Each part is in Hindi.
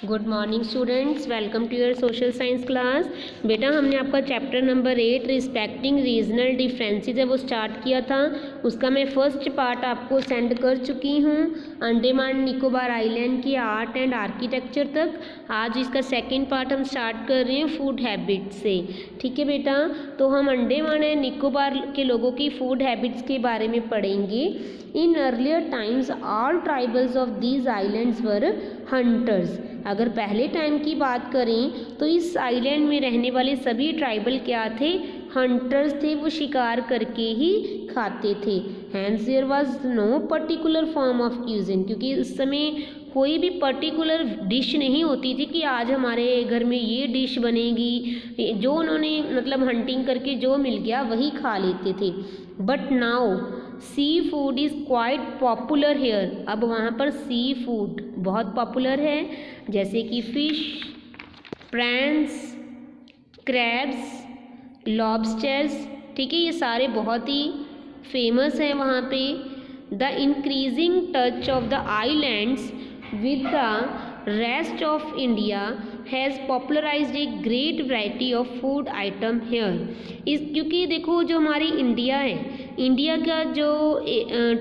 Good morning students, welcome to your social science class. बेटा हमने आपका chapter number 8 respecting regional differences है वो स्टार्ट किया था। उसका मैं फर्स्ट पार्ट आपको सेंड कर चुकी हूँ, अंडमान निकोबार आइलैंड की आर्ट एंड आर्किटेक्चर तक। आज इसका सेकंड पार्ट हम स्टार्ट कर रहे हैं फूड हैबिट्स से। ठीक है बेटा, तो हम अंडमान एंड निकोबार के लोगों की फूड हैबिट्स के बारे में पढ़ेंगे। In earlier times all tribals of these islands were hunters. अगर पहले टाइम की बात करें तो इस आइलैंड में रहने वाले सभी ट्राइबल क्या थे? हंटर्स थे, वो शिकार करके ही खाते थे। Hence there was no particular form of cuisine, क्योंकि उस समय कोई भी पर्टिकुलर डिश नहीं होती थी कि आज हमारे घर में ये डिश बनेगी। जो उन्होंने मतलब हंटिंग करके जो मिल गया वही खा लेते थे। But now seafood is quite popular here. अब वहाँ पर सी फूड बहुत पॉपुलर है, जैसे कि फिश, प्रैन्स, क्रैब्स, लॉबस्टर्स। ठीक है, ये सारे बहुत ही फेमस हैं वहाँ पे। The increasing touch of the islands with the rest of India has popularised a great variety of food item here. इस क्योंकि देखो जो हमारी इंडिया है, इंडिया का जो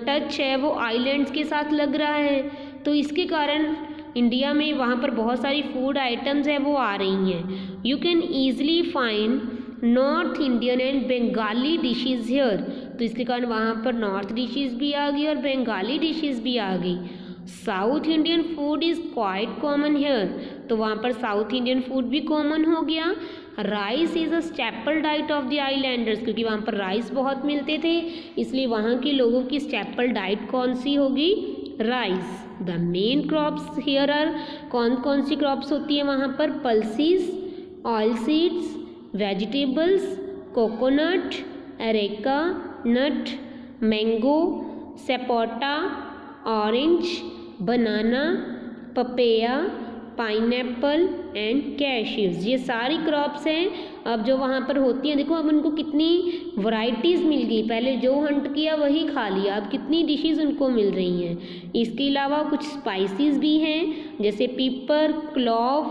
टच है वो आइलैंड्स के साथ लग रहा है, तो इसके कारण इंडिया में वहाँ पर बहुत सारी फूड आइटम्स है वो आ रही हैं। You can easily find North Indian and Bengali dishes here. तो इसके कारण वहाँ पर नॉर्थ डिशेज़ भी आ गई और बंगाली डिशेज़ भी आ गई। South Indian food is quite common hair. तो वहाँ पर साउथ इंडियन फूड भी कॉमन हो गया। Rice is a staple diet of the Islanders, क्योंकि वहाँ पर राइस बहुत मिलते थे, इसलिए वहाँ के लोगों की स्टेपल डाइट कौन सी होगी? Rice. The main crops here are, कौन कौन सी क्रॉप्स होती है वहाँ पर? Pulses, oil seeds, vegetables, coconut, areca nut, mango, sapota, orange, banana, papaya, pineapple and cashews. ये सारी क्रॉप्स हैं अब जो वहाँ पर होती हैं। देखो अब उनको कितनी वैरायटीज़ मिल गई, पहले जो हंट किया वही खा लिया, अब कितनी डिशेज़ उनको मिल रही हैं। इसके अलावा कुछ स्पाइसेस भी हैं, जैसे pepper, clove,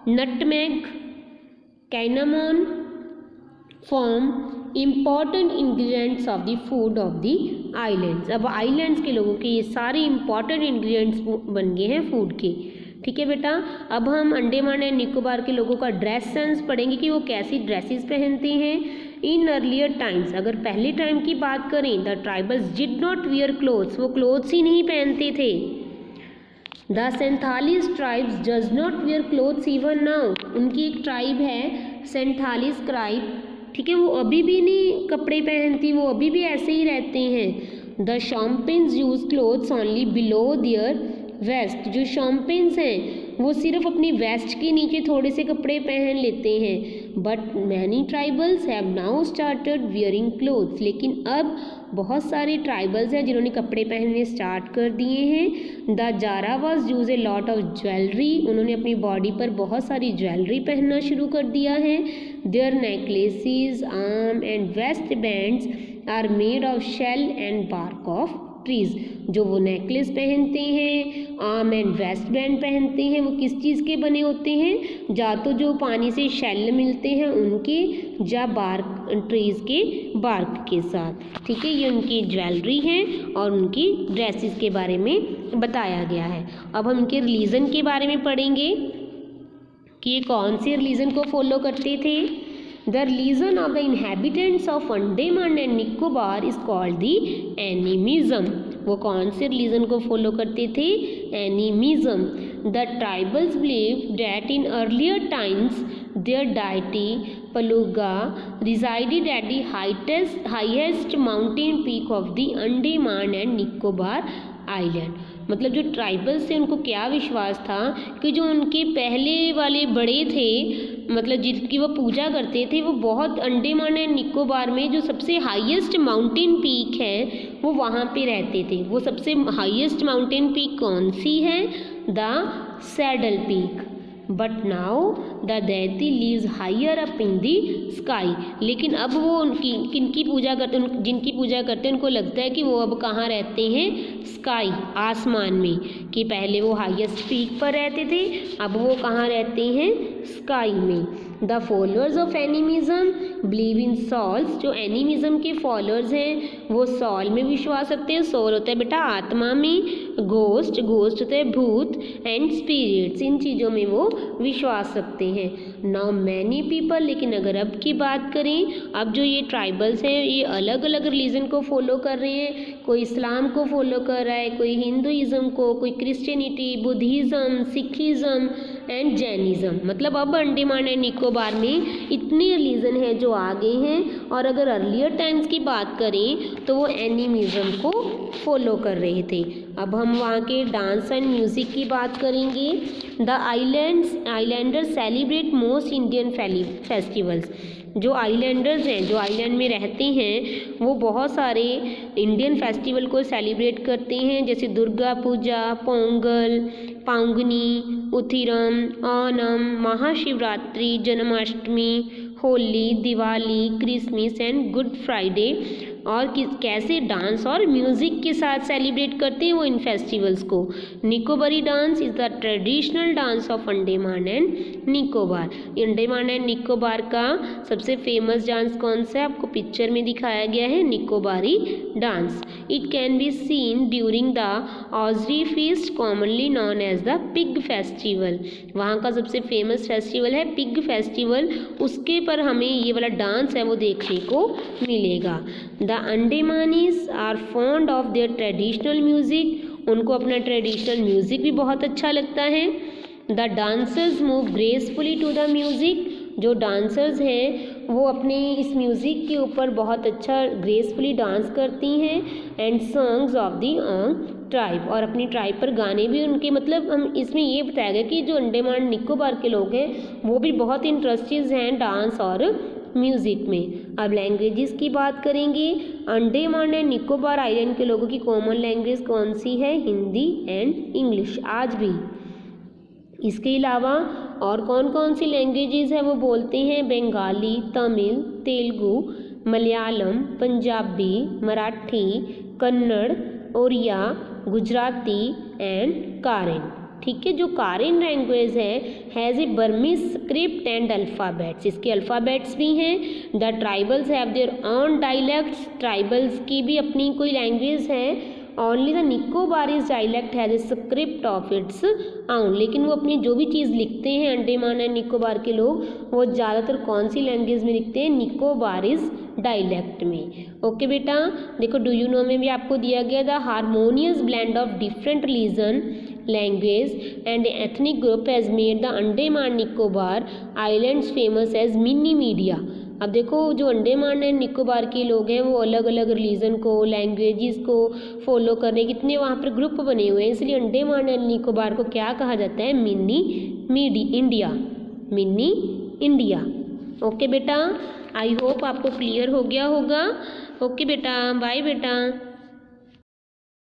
nutmeg, cinnamon form important ingredients of the food of the islands. अब आइलैंड्स के लोगों के ये सारे इम्पॉर्टेंट इंग्रेडिएंट्स बन गए हैं फूड के। ठीक है बेटा, अब हम अंडमान एंड निकोबार के लोगों का ड्रेस सेंस पढ़ेंगे कि वो कैसी ड्रेसेस पहनते हैं। इन अर्लियर टाइम्स, अगर पहले टाइम की बात करें, the tribals did not wear clothes, वो क्लोथ्स ही नहीं पहनते थे। The Sentinelese tribes does not wear clothes even now. उनकी एक ट्राइब है सेंथालीस ट्राइब, ठीक है, वो अभी भी नहीं कपड़े पहनती, वो अभी भी ऐसे ही रहते हैं। The Shompens use clothes only below their waist. जो शॉम्पेन्स हैं वो सिर्फ अपनी वेस्ट के नीचे थोड़े से कपड़े पहन लेते हैं। But many tribals have now started wearing clothes. लेकिन अब बहुत सारे ट्राइबल्स हैं जिन्होंने कपड़े पहनने स्टार्ट कर दिए हैं। The Jarawas use a lot of jewellery. उन्होंने अपनी बॉडी पर बहुत सारी ज्वेलरी पहनना शुरू कर दिया है। Their necklaces, arm and waist bands are made of shell and bark of trees. जो वो नेकलेस पहनते हैं, आर्म एंड वेस्ट बैंड पहनते हैं, वो किस चीज़ के बने होते हैं? या तो जो पानी से शेल मिलते हैं उनके, या बार्क ट्रीज के बार्क के साथ। ठीक है, ये उनकी ज्वेलरी हैं और उनकी ड्रेसेस के बारे में बताया गया है। अब हम इनके रिलीजन के बारे में पढ़ेंगे कि ये कौन से रिलीजन को फॉलो करते थे। The religion of the inhabitants of Andaman and Nicobar is called the animism। वो कौन से रिलीजन को फॉलो करते थे? Animism. The tribals believed that in earlier times their deity Paluga resided at the highest mountain peak of the Andaman and Nicobar island. मतलब जो ट्राइबल्स थे उनको क्या विश्वास था कि जो उनके पहले वाले बड़े थे, मतलब जिसकी वो पूजा करते थे, वो बहुत अंडमान एंड निकोबार में जो सबसे हाईएस्ट माउंटेन पीक है वो वहाँ पे रहते थे। वो सबसे हाईएस्ट माउंटेन पीक कौन सी है? The saddle peak. But now the deity lives higher up in the sky। लेकिन अब वो उनकी किनकी पूजा करते, जिनकी पूजा करते हैं उनको लगता है कि वो अब कहाँ रहते हैं? स्काई, आसमान में। कि पहले वो हाईएस्ट पीक पर रहते थे, अब वो कहाँ रहते हैं, स्काई में। The followers of animism believe in souls, जो एनिमिज्म के फॉलोअर्स हैं वो सॉल में विश्वास रखते हैं। सॉल होता है बेटा आत्मा में, घोस्ट होता है भूत, एंड स्पिरिट्स, इन चीज़ों में वो विश्वास रखते हैं। नाउ मैनी पीपल, लेकिन अगर अब की बात करें, अब जो ये ट्राइबल्स हैं ये अलग अलग रिलीजन को फॉलो कर रहे हैं। कोई इस्लाम को फॉलो कर रहा है, कोई हिंदुइज़्म को, कोई Christianity, Buddhism, Sikhism and Jainism. मतलब अब अंडमान एंड निकोबार में इतने रिलीजन हैं जो आ गए हैं। और अगर अर्लियर टाइम्स की बात करें तो वो एनिमिज्म को फॉलो कर रहे थे। अब हम वहाँ के डांस एंड म्यूज़िक की बात करेंगे। The Islanders celebrate most Indian festivals, जो आइलैंडर्स हैं, जो आइलैंड में रहते हैं, वो बहुत सारे इंडियन फेस्टिवल को सेलिब्रेट करते हैं, जैसे Durga Puja, Pongal, Panguni, Uthiram, Onam, Mahashivratri, Janmashtami, Holi, Diwali, Christmas and Good Friday. और कैसे डांस और म्यूज़िक के साथ सेलिब्रेट करते हैं वो इन फेस्टिवल्स को। Nicobari dance is the traditional dance of Andaman and Nicobar. Andaman and Nicobar का सबसे फेमस डांस कौन सा है, आपको पिक्चर में दिखाया गया है, Nicobari dance. It can be seen during the ossuary feast commonly known as the pig festival. वहाँ का सबसे फेमस फेस्टिवल है पिग फेस्टिवल, उसके पर हमें ये वाला डांस है वो देखने को मिलेगा। The Andamanese are fond of their traditional music, उनको अपना ट्रेडिशनल म्यूज़िक भी बहुत अच्छा लगता है। The dancers move gracefully to the music, जो डांसर्स हैं वो अपने इस म्यूज़िक के ऊपर बहुत अच्छा ग्रेसफुली डांस करती हैं। And songs of the tribe, और अपनी ट्राइब पर गाने भी उनके, मतलब हम इसमें ये बताया गया कि जो अंडमान निकोबार के लोग हैं वो भी बहुत इंटरेस्टेड हैं डांस और म्यूज़िक में। अब लैंग्वेजेस की बात करेंगे। अंडमान एंड निकोबार आइलैंड के लोगों की कॉमन लैंग्वेज कौन सी है, हिंदी एंड इंग्लिश आज भी। इसके अलावा और कौन कौन सी लैंग्वेजेस है वो बोलते हैं, बंगाली, तमिल, तेलुगु, मलयालम, पंजाबी, मराठी, कन्नड़, ओरिया, गुजराती एंड कारेन। ठीक है, जो कारेन लैंग्वेज है has a Burmese script and alphabets, इसके अल्फ़ाबेट्स भी हैं। The tribals have their own dialects, tribals की भी अपनी कोई लैंग्वेज है। Only the Nicobarese dialect has a script of its आउन, लेकिन वो अपनी जो भी चीज़ लिखते हैं अंडमान एंड निकोबार के लोग, वो ज़्यादातर कौन सी लैंग्वेज में लिखते हैं, निकोबारीज डायलेक्ट में। ओके बेटा, देखो डू यू नो में भी आपको दिया गया the harmonious blend of different religion, language and ethnic group has made the Andaman Nicobar islands famous as mini India. अब देखो जो अंडमान एंड निकोबार के लोग हैं वो अलग अलग रिलीजन को, लैंग्वेजेस को फॉलो करने कितने वहाँ पर ग्रुप बने हुए हैं, इसलिए अंडमान एंड निकोबार को क्या कहा जाता है, mini India, mini India. Okay बेटा, आई होप आपको क्लियर हो गया होगा। ओके बेटा, बाय बेटा।